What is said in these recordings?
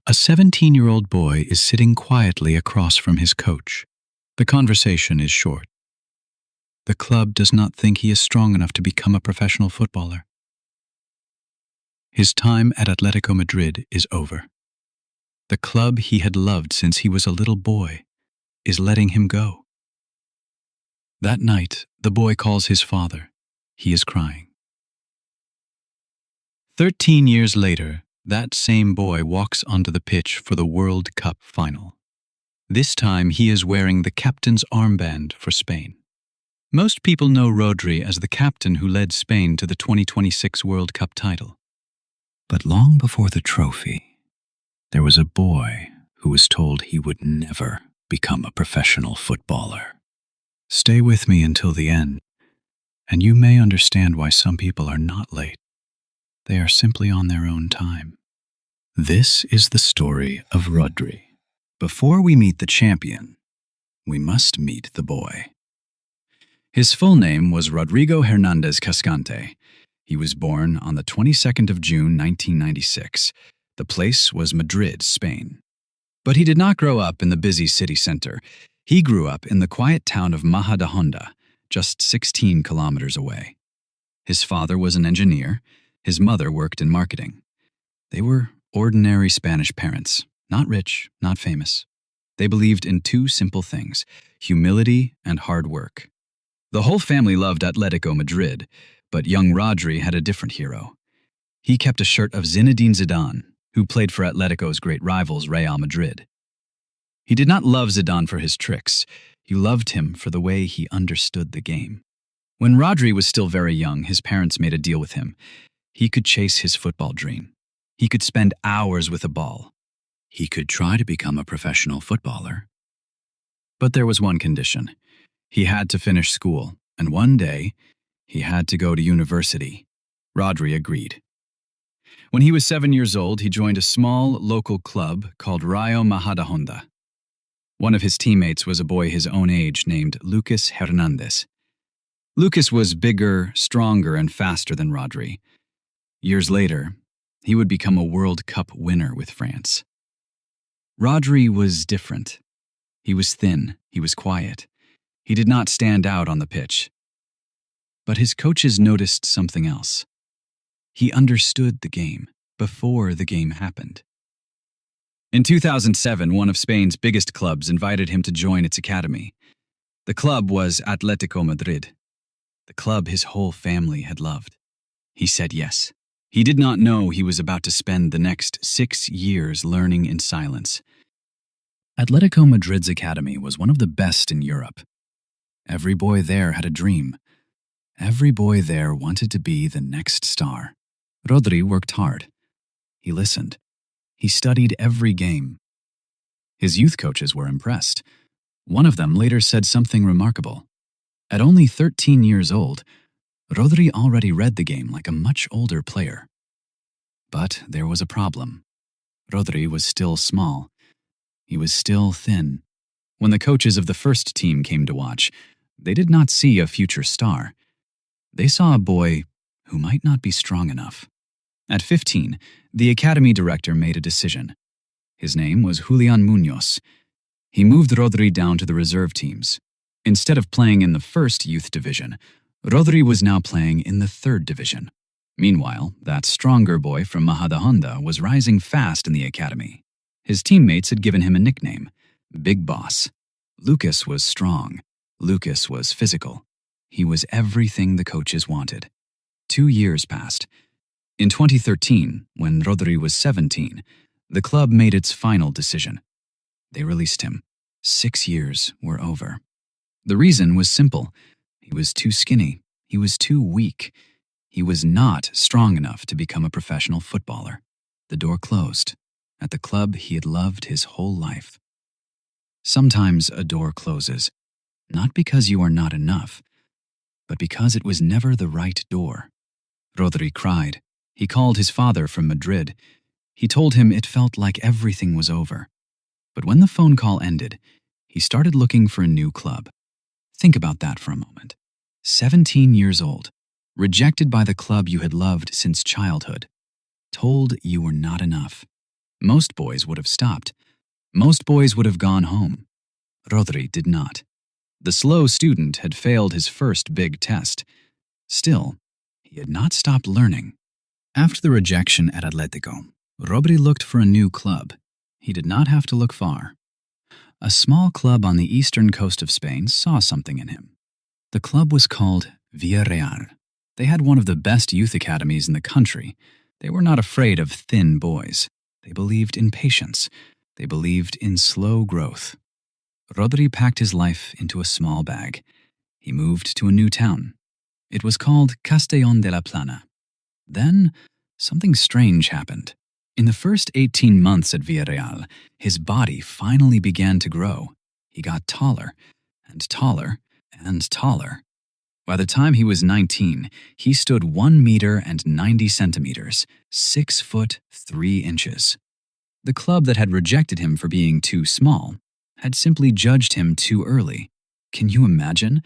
A 17-year-old boy is sitting quietly across from his coach. The conversation is short. The club does not think he is strong enough to become a professional footballer. His time at Atletico Madrid is over. The club he had loved since he was a little boy is letting him go. That night, the boy calls his father. He is crying. 13 years later, that same boy walks onto the pitch for the World Cup final. This time he is wearing the captain's armband for Spain. Most people know Rodri as the captain who led Spain to the 2026 World Cup title. But long before the trophy, there was a boy who was told he would never become a professional footballer. Stay with me until the end, and you may understand why some people are not late. They are simply on their own time. This is the story of Rodri. Before we meet the champion, we must meet the boy. His full name was Rodrigo Hernandez Cascante. He was born on the 22nd of June, 1996. The place was Madrid, Spain. But he did not grow up in the busy city center. He grew up in the quiet town of Majadahonda, just 16 kilometers away. His father was an engineer. His mother worked in marketing. They were ordinary Spanish parents, not rich, not famous. They believed in two simple things: humility and hard work. The whole family loved Atletico Madrid, but young Rodri had a different hero. He kept a shirt of Zinedine Zidane, who played for Atletico's great rivals Real Madrid. He did not love Zidane for his tricks. He loved him for the way he understood the game. When Rodri was still very young, his parents made a deal with him. He could chase his football dream. He could spend hours with a ball. He could try to become a professional footballer. But there was one condition. He had to finish school, and one day, he had to go to university. Rodri agreed. When he was 7 years old, he joined a small local club called Rayo Majadahonda. One of his teammates was a boy his own age named Lucas Hernandez. Lucas was bigger, stronger, and faster than Rodri. Years later, he would become a World Cup winner with France. Rodri was different. He was thin, he was quiet. He did not stand out on the pitch. But his coaches noticed something else. He understood the game before the game happened. In 2007, one of Spain's biggest clubs invited him to join its academy. The club was Atlético Madrid, the club his whole family had loved. He said yes. He did not know he was about to spend the next 6 years learning in silence. Atletico Madrid's academy was one of the best in Europe. Every boy there had a dream. Every boy there wanted to be the next star. Rodri worked hard. He listened. He studied every game. His youth coaches were impressed. One of them later said something remarkable. At only 13 years old, Rodri already read the game like a much older player. But there was a problem. Rodri was still small. He was still thin. When the coaches of the first team came to watch, they did not see a future star. They saw a boy who might not be strong enough. At 15, the academy director made a decision. His name was Julian Muñoz. He moved Rodri down to the reserve teams. Instead of playing in the first youth division, Rodri was now playing in the third division. Meanwhile, that stronger boy from Majadahonda was rising fast in the academy. His teammates had given him a nickname, Big Boss. Lucas was strong. Lucas was physical. He was everything the coaches wanted. 2 years passed. In 2013, when Rodri was 17, the club made its final decision. They released him. 6 years were over. The reason was simple. He was too skinny. He was too weak. He was not strong enough to become a professional footballer. The door closed at the club he had loved his whole life. Sometimes a door closes, not because you are not enough, but because it was never the right door. Rodri cried. He called his father from Madrid. He told him it felt like everything was over. But when the phone call ended, he started looking for a new club. Think about that for a moment. 17 years old, rejected by the club you had loved since childhood, told you were not enough. Most boys would have stopped. Most boys would have gone home. Rodri did not. The slow student had failed his first big test. Still, he had not stopped learning. After the rejection at Atletico, Rodri looked for a new club. He did not have to look far. A small club on the eastern coast of Spain saw something in him. The club was called Villarreal. They had one of the best youth academies in the country. They were not afraid of thin boys. They believed in patience. They believed in slow growth. Rodri packed his life into a small bag. He moved to a new town. It was called Castellón de la Plana. Then, something strange happened. In the first 18 months at Villarreal, his body finally began to grow. He got taller, and taller, and taller. By the time he was 19, he stood 1 meter and 90 centimeters, 6 foot 3 inches. The club that had rejected him for being too small had simply judged him too early. Can you imagine?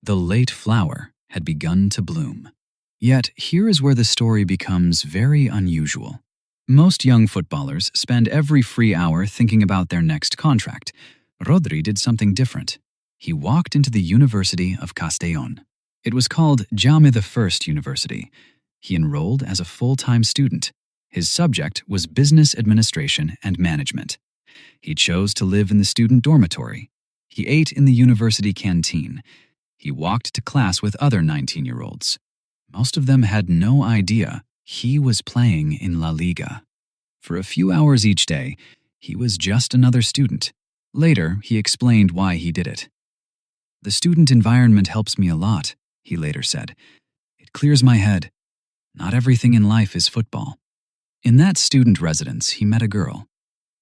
The late flower had begun to bloom. Yet here is where the story becomes very unusual. Most young footballers spend every free hour thinking about their next contract. Rodri did something different. He walked into the University of Castellón. It was called Jaume I University. He enrolled as a full-time student. His subject was business administration and management. He chose to live in the student dormitory. He ate in the university canteen. He walked to class with other 19-year-olds. Most of them had no idea he was playing in La Liga. For a few hours each day, he was just another student. Later, he explained why he did it. "The student environment helps me a lot," he later said. "It clears my head. Not everything in life is football." In that student residence, he met a girl.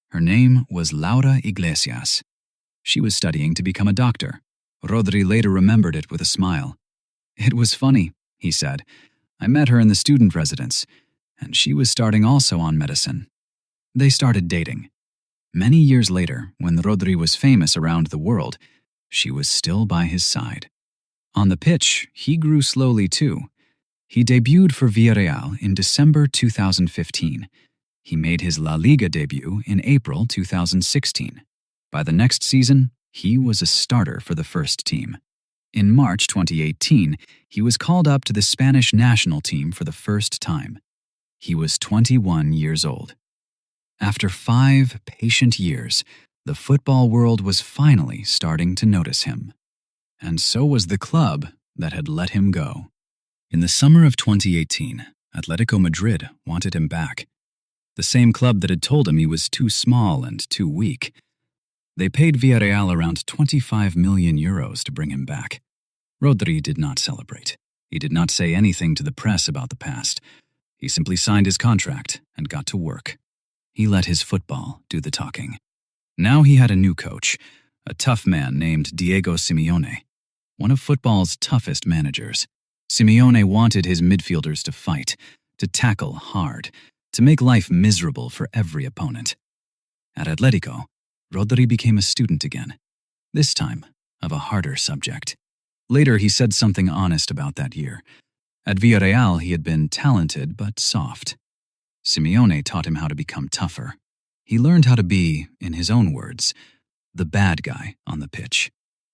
Her name was Laura Iglesias. She was studying to become a doctor. Rodri later remembered it with a smile. "It was funny," he said. "I met her in the student residence, and she was starting also on medicine." They started dating. Many years later, when Rodri was famous around the world, she was still by his side. On the pitch, he grew slowly too. He debuted for Villarreal in December 2015. He made his La Liga debut in April 2016. By the next season, he was a starter for the first team. In March 2018, he was called up to the Spanish national team for the first time. He was 21 years old. After 5 patient years, the football world was finally starting to notice him. And so was the club that had let him go. In the summer of 2018, Atletico Madrid wanted him back. The same club that had told him he was too small and too weak. They paid Villarreal around 25 million euros to bring him back. Rodri did not celebrate. He did not say anything to the press about the past. He simply signed his contract and got to work. He let his football do the talking. Now he had a new coach, a tough man named Diego Simeone, one of football's toughest managers. Simeone wanted his midfielders to fight, to tackle hard, to make life miserable for every opponent. At Atletico, Rodri became a student again, this time of a harder subject. Later, he said something honest about that year. At Villarreal, he had been talented but soft. Simeone taught him how to become tougher. He learned how to be, in his own words, the bad guy on the pitch.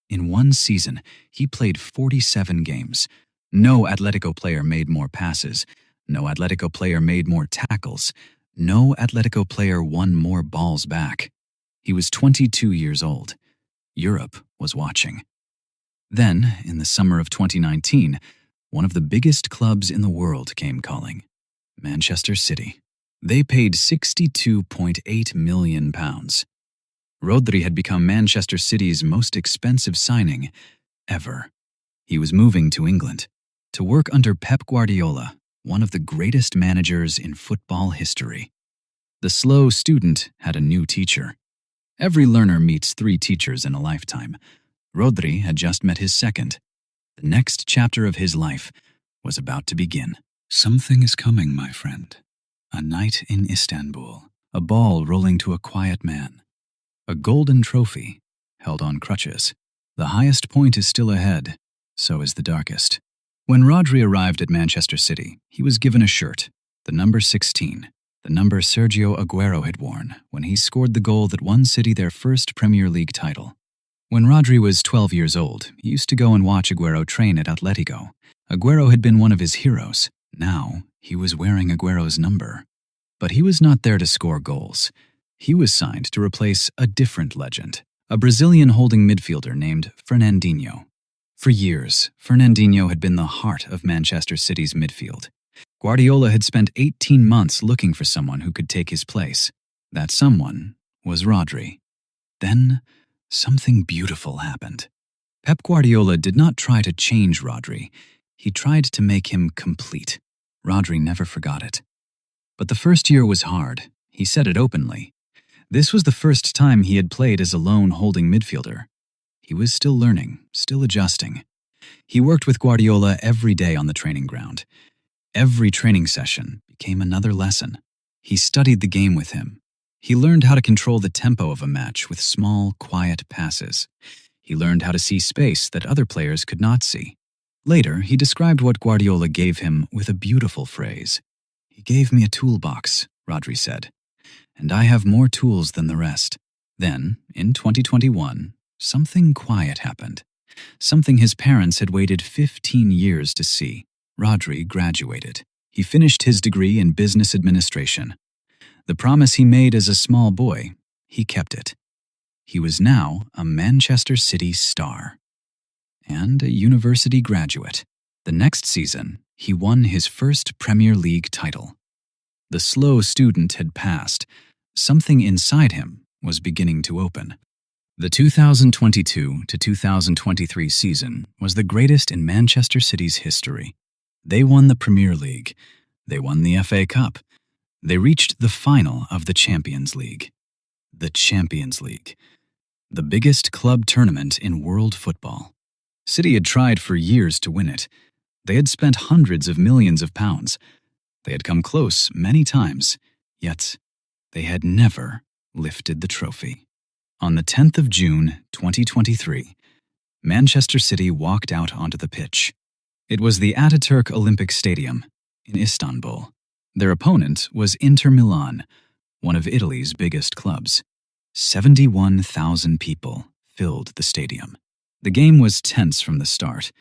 In one season, he played 47 games. No Atletico player made more passes. No Atletico player made more tackles. No Atletico player won more balls back. He was 22 years old. Europe was watching. Then, in the summer of 2019, one of the biggest clubs in the world came calling. Manchester City. They paid £62.8 million. Rodri had become Manchester City's most expensive signing ever. He was moving to England to work under Pep Guardiola, one of the greatest managers in football history. The slow student had a new teacher. Every learner meets 3 teachers in a lifetime. Rodri had just met his second. The next chapter of his life was about to begin. Something is coming, my friend. A night in Istanbul. A ball rolling to a quiet man. A golden trophy held on crutches. The highest point is still ahead, so is the darkest. When Rodri arrived at Manchester City, he was given a shirt, the number 16. the number Sergio Aguero had worn when he scored the goal that won City their first Premier League title. When Rodri was 12 years old, he used to go and watch Aguero train at Atletico. Aguero had been one of his heroes. Now, he was wearing Aguero's number. But he was not there to score goals. He was signed to replace a different legend, a Brazilian holding midfielder named Fernandinho. For years, Fernandinho had been the heart of Manchester City's midfield. Guardiola had spent 18 months looking for someone who could take his place. That someone was Rodri. Then, something beautiful happened. Pep Guardiola did not try to change Rodri. He tried to make him complete. Rodri never forgot it. But the first year was hard. He said it openly. This was the first time he had played as a lone holding midfielder. He was still learning, still adjusting. He worked with Guardiola every day on the training ground. Every training session became another lesson. He studied the game with him. He learned how to control the tempo of a match with small, quiet passes. He learned how to see space that other players could not see. Later, he described what Guardiola gave him with a beautiful phrase. "He gave me a toolbox," Rodri said, "and I have more tools than the rest." Then, in 2021, something quiet happened. Something his parents had waited 15 years to see. Rodri graduated. He finished his degree in business administration. The promise he made as a small boy, he kept it. He was now a Manchester City star and a university graduate. The next season, he won his first Premier League title. The slow student had passed. Something inside him was beginning to open. The 2022 to 2023 season was the greatest in Manchester City's history. They won the Premier League. They won the FA Cup. They reached the final of the Champions League. The Champions League, the biggest club tournament in world football. City had tried for years to win it. They had spent hundreds of millions of pounds. They had come close many times, yet they had never lifted the trophy. On the 10th of June, 2023, Manchester City walked out onto the pitch. It was the Ataturk Olympic Stadium in Istanbul. Their opponent was Inter Milan, one of Italy's biggest clubs. 71,000 people filled the stadium. The game was tense from the start.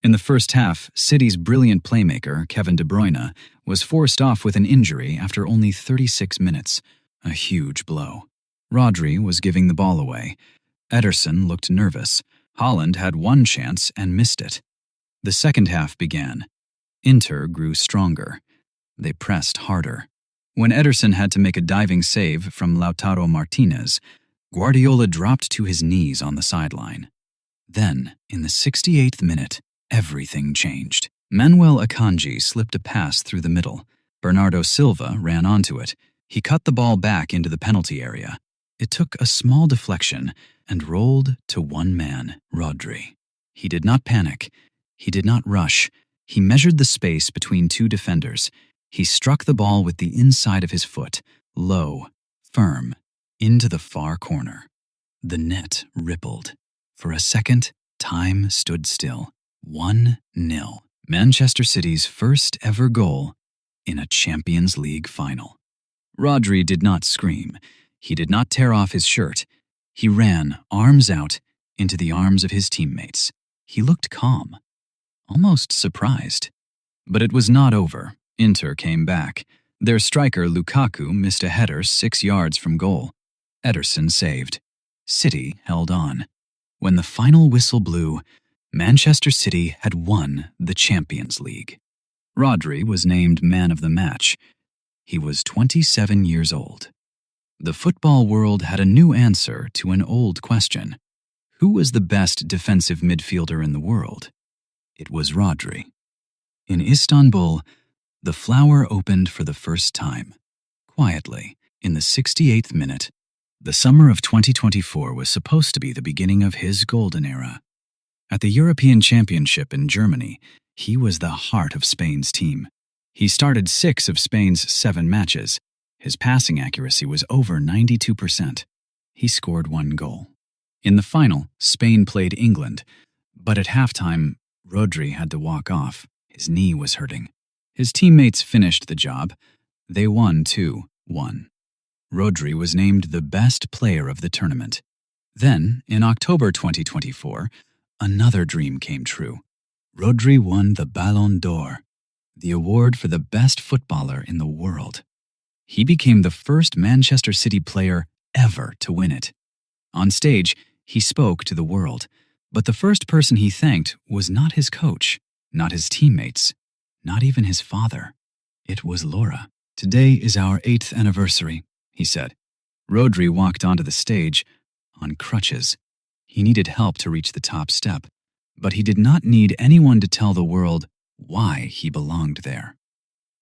In the first half, City's brilliant playmaker, Kevin De Bruyne, was forced off with an injury after only 36 minutes, a huge blow. Rodri was giving the ball away. Ederson looked nervous. Haaland had one chance and missed it. The second half began. Inter grew stronger. They pressed harder. When Ederson had to make a diving save from Lautaro Martinez, Guardiola dropped to his knees on the sideline. Then, in the 68th minute, everything changed. Manuel Akanji slipped a pass through the middle. Bernardo Silva ran onto it. He cut the ball back into the penalty area. It took a small deflection and rolled to one man, Rodri. He did not panic. He did not rush. He measured the space between two defenders. He struck the ball with the inside of his foot, low, firm, into the far corner. The net rippled. For a second, time stood still. 1-0. Manchester City's first ever goal in a Champions League final. Rodri did not scream. He did not tear off his shirt. He ran, arms out, into the arms of his teammates. He looked calm, almost surprised. But it was not over. Inter came back. Their striker Lukaku missed a header 6 yards from goal. Ederson saved. City held on. When the final whistle blew, Manchester City had won the Champions League. Rodri was named man of the match. He was 27 years old. The football world had a new answer to an old question. Who was the best defensive midfielder in the world? It was Rodri. In Istanbul, the flower opened for the first time. Quietly, in the 68th minute, the summer of 2024 was supposed to be the beginning of his golden era. At the European Championship in Germany, he was the heart of Spain's team. He started 6 of Spain's 7 matches. His passing accuracy was over 92%. He scored 1 goal. In the final, Spain played England, but at halftime, Rodri had to walk off. His knee was hurting. His teammates finished the job. They won 2-1. Rodri was named the best player of the tournament. Then, in October 2024, another dream came true. Rodri won the Ballon d'Or, the award for the best footballer in the world. He became the first Manchester City player ever to win it. On stage, he spoke to the world, but the first person he thanked was not his coach, not his teammates, not even his father. It was Laura. "Today is our 8th anniversary," he said. Rodri walked onto the stage on crutches. He needed help to reach the top step, but he did not need anyone to tell the world why he belonged there.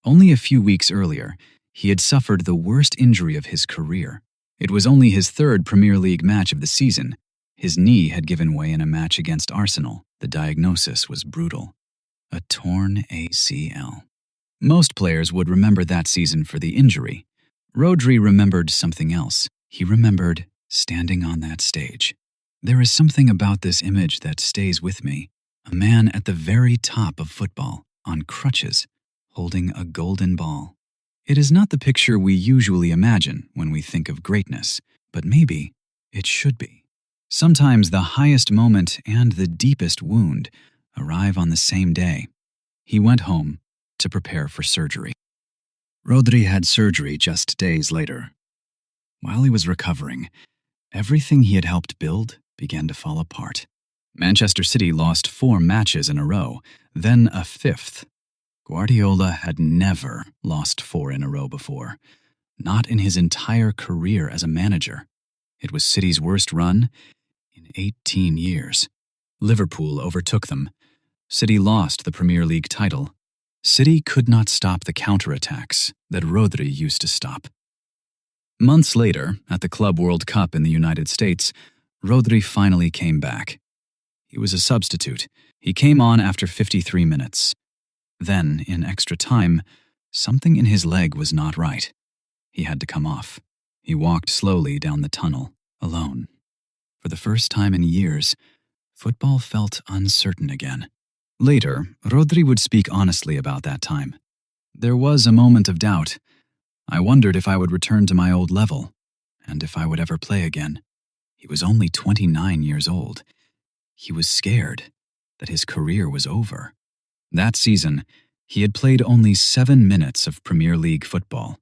Only a few weeks earlier, he had suffered the worst injury of his career. It was only his 3rd Premier League match of the season. His knee had given way in a match against Arsenal. The diagnosis was brutal: a torn ACL. Most players would remember that season for the injury. Rodri remembered something else. He remembered standing on that stage. There is something about this image that stays with me. A man at the very top of football, on crutches, holding a golden ball. It is not the picture we usually imagine when we think of greatness, but maybe it should be. Sometimes the highest moment and the deepest wound arrive on the same day. He went home to prepare for surgery. Rodri had surgery just days later. While he was recovering, everything he had helped build began to fall apart. Manchester City lost 4 matches in a row, then a 5th. Guardiola had never lost 4 in a row before, not in his entire career as a manager. It was City's worst run in 18 years. Liverpool overtook them. City lost the Premier League title. City could not stop the counterattacks that Rodri used to stop. Months later, at the Club World Cup in the United States, Rodri finally came back. He was a substitute. He came on after 53 minutes. Then, in extra time, something in his leg was not right. He had to come off. He walked slowly down the tunnel, alone. For the first time in years, football felt uncertain again. Later, Rodri would speak honestly about that time. There was a moment of doubt. I wondered if I would return to my old level, and if I would ever play again. He was only 29 years old. He was scared that his career was over. That season, he had played only 7 minutes of Premier League football.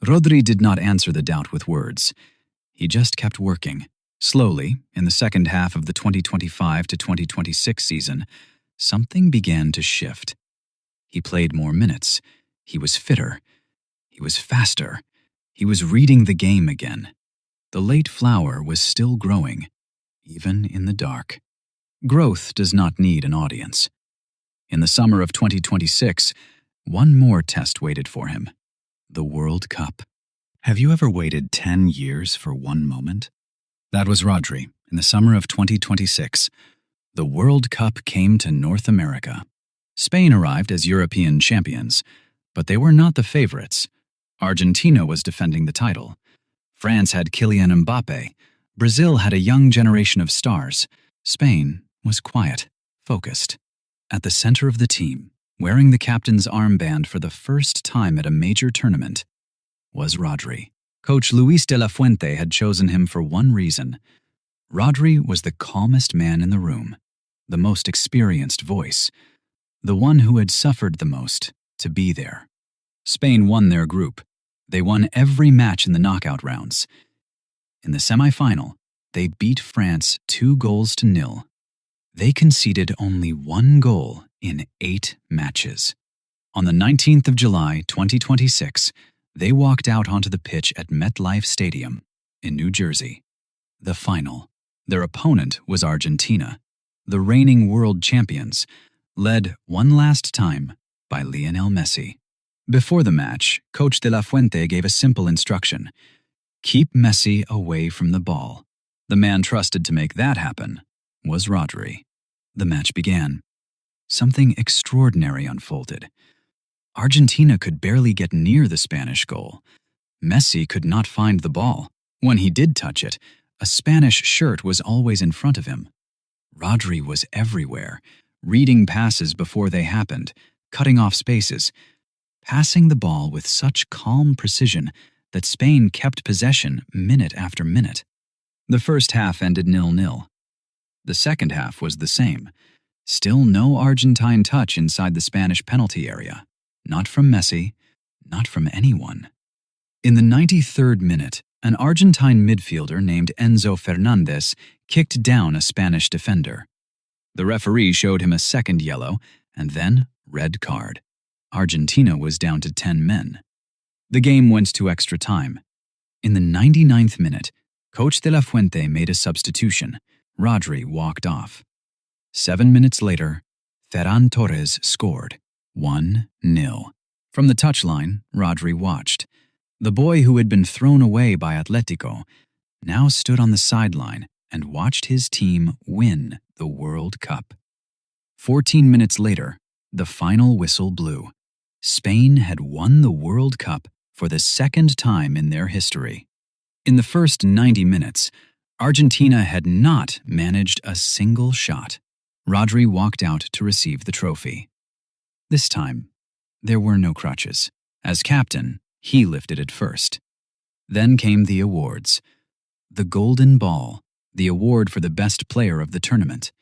Rodri did not answer the doubt with words. He just kept working. Slowly, in the second half of the 2025 to 2026 season, something began to shift. He played more minutes. He was fitter. He was faster. He was reading the game again. The late flower was still growing, even in the dark. Growth does not need an audience. In the summer of 2026, one more test waited for him: the World Cup. Have you ever waited 10 years for one moment? That was Rodri in the summer of 2026. The World Cup came to North America. Spain arrived as European champions, but they were not the favorites. Argentina was defending the title. France had Kylian Mbappe. Brazil had a young generation of stars. Spain was quiet, focused. At the center of the team, wearing the captain's armband for the first time at a major tournament, was Rodri. Coach Luis de la Fuente had chosen him for one reason. Rodri was the calmest man in the room, the most experienced voice, the one who had suffered the most to be there. Spain won their group. They won every match in the knockout rounds. In the semifinal, they beat France 2-0. They conceded only 1 goal in 8 matches. On the 19th of July, 2026, they walked out onto the pitch at MetLife Stadium in New Jersey. The final. Their opponent was Argentina, the reigning world champions, led one last time by Lionel Messi. Before the match, Coach de la Fuente gave a simple instruction: keep Messi away from the ball. The man trusted to make that happen was Rodri. The match began. Something extraordinary unfolded. Argentina could barely get near the Spanish goal. Messi could not find the ball. When he did touch it, a Spanish shirt was always in front of him. Rodri was everywhere, reading passes before they happened, cutting off spaces. passing the ball with such calm precision that Spain kept possession minute after minute. The first half ended 0-0. The second half was the same. Still no Argentine touch inside the Spanish penalty area. Not from Messi, not from anyone. In the 93rd minute, an Argentine midfielder named Enzo Fernandez kicked down a Spanish defender. The referee showed him a second yellow and then red card. Argentina was down to 10 men. The game went to extra time. In the 99th minute, Coach de la Fuente made a substitution. Rodri walked off. 7 minutes later, Ferran Torres scored 1-0. From the touchline, Rodri watched. The boy who had been thrown away by Atletico now stood on the sideline and watched his team win the World Cup. 14 minutes later, the final whistle blew. Spain had won the World Cup for the second time in their history. In the first 90 minutes, Argentina had not managed a single shot. Rodri walked out to receive the trophy. This time, there were no crutches. As captain, he lifted it first. Then came the awards. The Golden Ball, the award for the best player of the tournament.